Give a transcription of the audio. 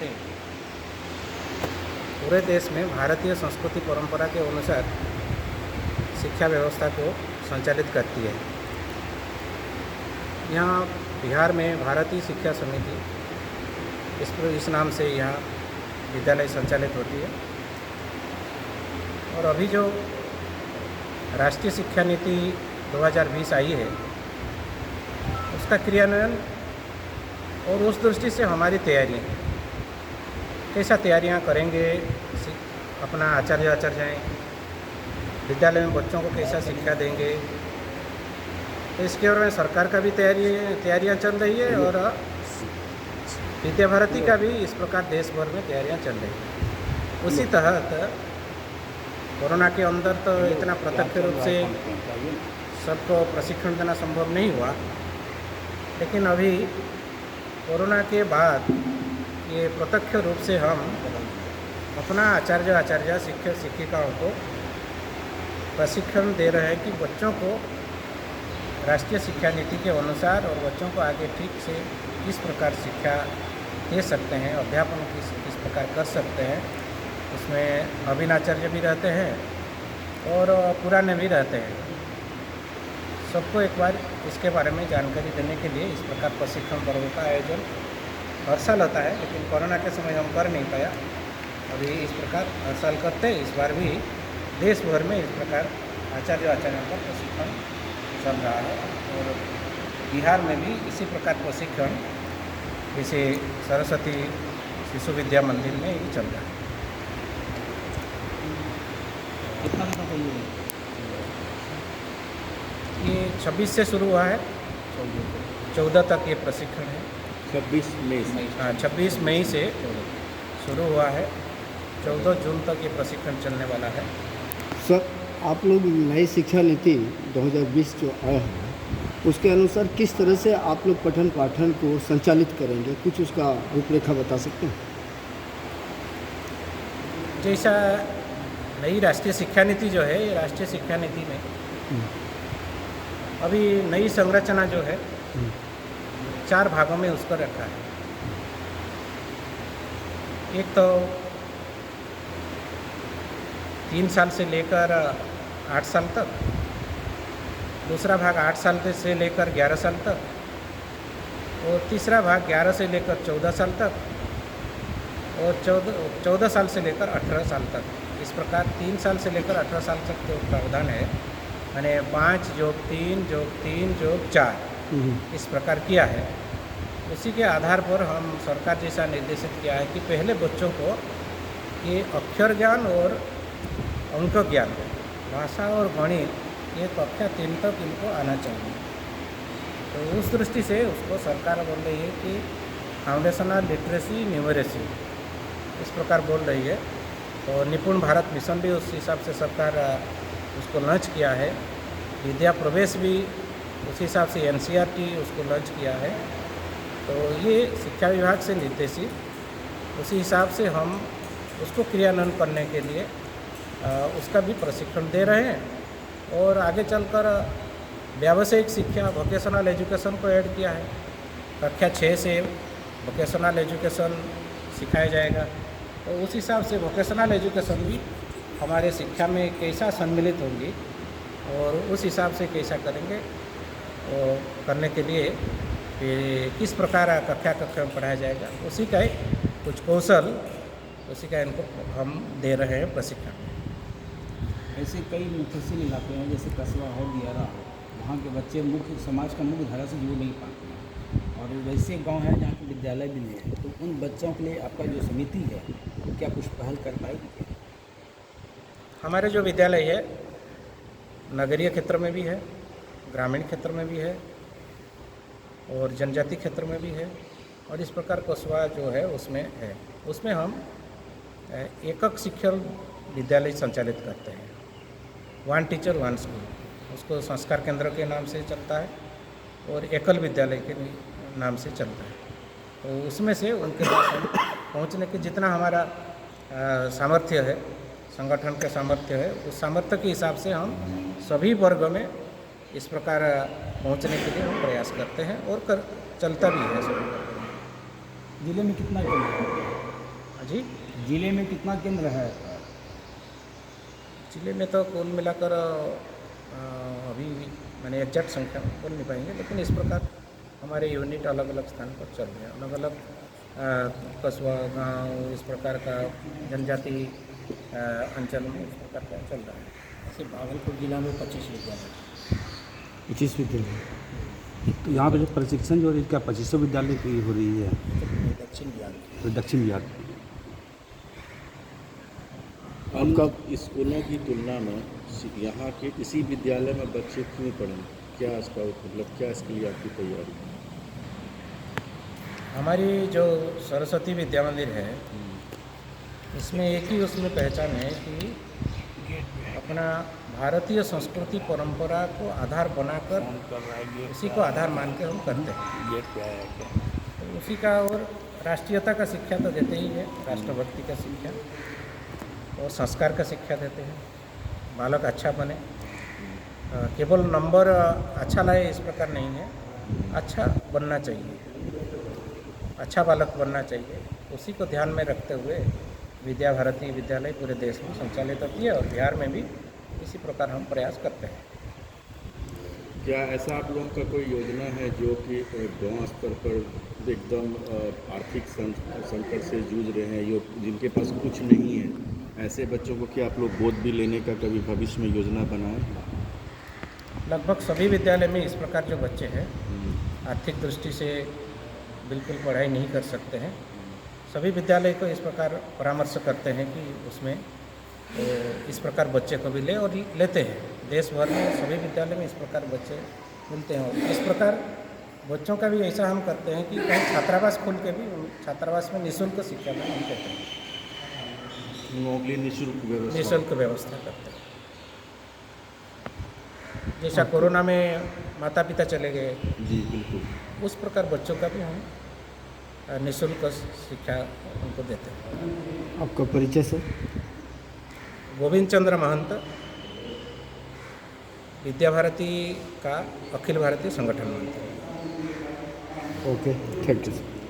करते हैं। पूरे देश में भारतीय संस्कृति परंपरा के अनुसार शिक्षा व्यवस्था को संचालित करती है। यहाँ बिहार में भारतीय शिक्षा समिति इस नाम से यहाँ विद्यालय संचालित होती है। और अभी जो राष्ट्रीय शिक्षा नीति 2020 आई है, उसका क्रियान्वयन और उस दृष्टि से हमारी तैयारियाँ कैसा तैयारियाँ करेंगे, अपना आचार्य विद्यालय में बच्चों को कैसा शिक्षा देंगे, तो इसके बारे में सरकार का भी तैयारियाँ चल रही है और विद्या भारती का भी इस प्रकार देश भर में तैयारियाँ चल रही है। उसी तहत कोरोना के अंदर तो इतना प्रत्यक्ष रूप से सबको प्रशिक्षण देना संभव नहीं हुआ, लेकिन अभी कोरोना के बाद ये प्रत्यक्ष रूप से हम अपना आचार्य शिक्षक शिक्षिकाओं को प्रशिक्षण दे रहे हैं कि बच्चों को राष्ट्रीय शिक्षा नीति के अनुसार और बच्चों को आगे ठीक से किस प्रकार शिक्षा दे सकते हैं, अध्यापन किस प्रकार कर सकते हैं। उसमें नवीन आचार्य भी रहते हैं और पुराने भी रहते हैं। सबको एक बार इसके बारे में जानकारी देने के लिए इस प्रकार प्रशिक्षण पर्व का आयोजन हर साल होता है, लेकिन कोरोना के समय हम कर नहीं पाया। अभी इस प्रकार हर साल करते हैं। इस बार भी देश भर में इस प्रकार आचार्यों का प्रशिक्षण चल रहा है और बिहार में भी इसी प्रकार प्रशिक्षण जैसे सरस्वती शिशु विद्या मंदिर में ही चल रहा है। कितना दिन का ये 26 से शुरू हुआ है, 14 तक ये प्रशिक्षण है। 26 मई से, हाँ 26 मई से शुरू हुआ है, 14 जून तक ये प्रशिक्षण चलने वाला है। सर, आप लोग नई शिक्षा नीति 2020 जो आया है, उसके अनुसार किस तरह से आप लोग पठन पाठन को संचालित करेंगे, कुछ उसका रूपरेखा बता सकते हैं? जैसा नई राष्ट्रीय शिक्षा नीति जो है, ये राष्ट्रीय शिक्षा नीति में अभी नई संरचना जो है 4 भागों में उसको रखा है। एक तो 3 साल से लेकर 8 साल तक, दूसरा भाग 8 साल से लेकर 11 साल तक, और तीसरा भाग 11 से लेकर 14 साल तक, और 14 साल से लेकर 18 साल तक। इस प्रकार 3 साल से लेकर 18 साल तक जो प्रावधान है, मैंने 5 + 3 + 3 + 4 इस प्रकार किया है। उसी के आधार पर हम सरकार जैसा निर्देशित किया है कि पहले बच्चों को ये अक्षर ज्ञान और अंक ज्ञान, भाषा और गणित ये कक्षा 3 तक इनको आना चाहिए। तो उस दृष्टि से उसको सरकार बोल रही है कि फाउंडेशनल लिटरेसी न्यूमरेसी इस प्रकार बोल रही है। और निपुण भारत मिशन भी उस हिसाब से सरकार उसको लॉन्च किया है। विद्या प्रवेश भी उस हिसाब से NCERT उसको लॉन्च किया है। तो ये शिक्षा विभाग से निर्देशित उसी हिसाब से हम उसको क्रियान्वयन करने के लिए उसका भी प्रशिक्षण दे रहे हैं। और आगे चलकर व्यावसायिक शिक्षा वोकेशनल एजुकेशन को ऐड किया है। कक्षा 6 से वोकेशनल एजुकेशन सिखाया जाएगा। तो उस हिसाब से वोकेशनल एजुकेशन भी हमारे शिक्षा में कैसा सम्मिलित होंगी और उस हिसाब से कैसा करेंगे, और करने के लिए किस प्रकार कक्षा में पढ़ाया जाएगा, उसी का कुछ कौशल उसी का इनको हम दे रहे हैं प्रशिक्षण। ऐसे कई मुफस्सिल इलाके हैं जैसे कस्बा हो, दियारा हो, वहाँ के बच्चे मुख्य समाज का मुख्य धारा से जुड़ नहीं पाते हैं, और वैसे गांव हैं जहाँ के विद्यालय भी नहीं है। तो उन बच्चों के लिए आपका जो समिति है, तो क्या कुछ पहल कर पाएगी? हमारे जो विद्यालय है नगरीय क्षेत्र में भी है, ग्रामीण क्षेत्र में भी है और जनजाति क्षेत्र में भी है, और इस प्रकार कस्बा जो है उसमें है। उसमें हम एकक शिक्षण विद्यालय संचालित करते हैं, 1 टीचर 1 स्कूल, उसको संस्कार केंद्र के नाम से चलता है और एकल विद्यालय के नाम से चलता है। तो उसमें से उनके पास हम पहुँचने के जितना हमारा सामर्थ्य है, संगठन के सामर्थ्य है, उस सामर्थ्य के हिसाब से हम सभी वर्ग में इस प्रकार पहुंचने के लिए हम प्रयास करते हैं और चलता भी है सभी वर्ग में। जिले में कितना केंद्र है? जी, जिले में कितना केंद्र है? जिले में तो कुल मिलाकर अभी मैंने एग्जैक्ट संख्या बोल नहीं पाएंगे, लेकिन इस प्रकार हमारे यूनिट अलग अलग स्थान पर चल रहे हैं, अलग अलग कस्बा गांव इस प्रकार का जनजाति अंचल में इस प्रकार का चल रहा है। ऐसे भागलपुर जिला में 25 विद्यालय, 25 विद्यालय। तो यहाँ पे जो प्रशिक्षण जो है क्या 2500 विद्यालय की हो रही है? दक्षिण बिहार की। तो दक्षिण बिहार अन्य स्कूलों की तुलना में यहाँ के इसी विद्यालय में बच्चे क्यों पढ़ें? क्या इसका मतलब क्या इसके लिए आपकी तैयारी? हमारी जो सरस्वती विद्या मंदिर है, इसमें एक ही उसमें पहचान है कि अपना भारतीय संस्कृति परंपरा को आधार बनाकर उसी को आधार मान के हम करते हैं। तो उसी का और राष्ट्रीयता का शिक्षा तो देते ही है, राष्ट्रभक्ति का शिक्षा और संस्कार का शिक्षा देते हैं। बालक अच्छा बने, केवल नंबर अच्छा लाए इस प्रकार नहीं है, अच्छा बनना चाहिए, अच्छा बालक बनना चाहिए। उसी को ध्यान में रखते हुए विद्या भारती विद्यालय पूरे देश में संचालित होती है और बिहार में भी इसी प्रकार हम प्रयास करते हैं। क्या ऐसा आप लोगों का कोई योजना है जो कि गांव स्तर पर एकदम आर्थिक संकट से जूझ रहे हैं, यो जिनके पास कुछ नहीं है, ऐसे बच्चों को क्या आप लोग गोद भी लेने का कभी भविष्य में योजना बनाएं? लगभग सभी विद्यालय में इस प्रकार जो बच्चे हैं आर्थिक दृष्टि से बिल्कुल पढ़ाई नहीं कर सकते हैं, सभी विद्यालय को इस प्रकार परामर्श करते हैं कि उसमें तो इस प्रकार बच्चे को भी ले और लेते हैं। देश भर में सभी विद्यालय में इस प्रकार बच्चे मिलते हैं और इस प्रकार बच्चों का भी ऐसा हम करते हैं कि कहीं छात्रावास खोल के भी छात्रावास में निःशुल्क शिक्षा में हम देते हैं, लोगों के लिए निःशुल्क व्यवस्था करते हैं। जैसा कोरोना में माता पिता चले गए, जी बिल्कुल, उस प्रकार बच्चों का भी हम निःशुल्क शिक्षा उनको देते हैं। आपका परिचय सर? गोविंद चंद्र महंत, विद्या भारती का अखिल भारतीय संगठन मंत्री। Okay, thank you sir.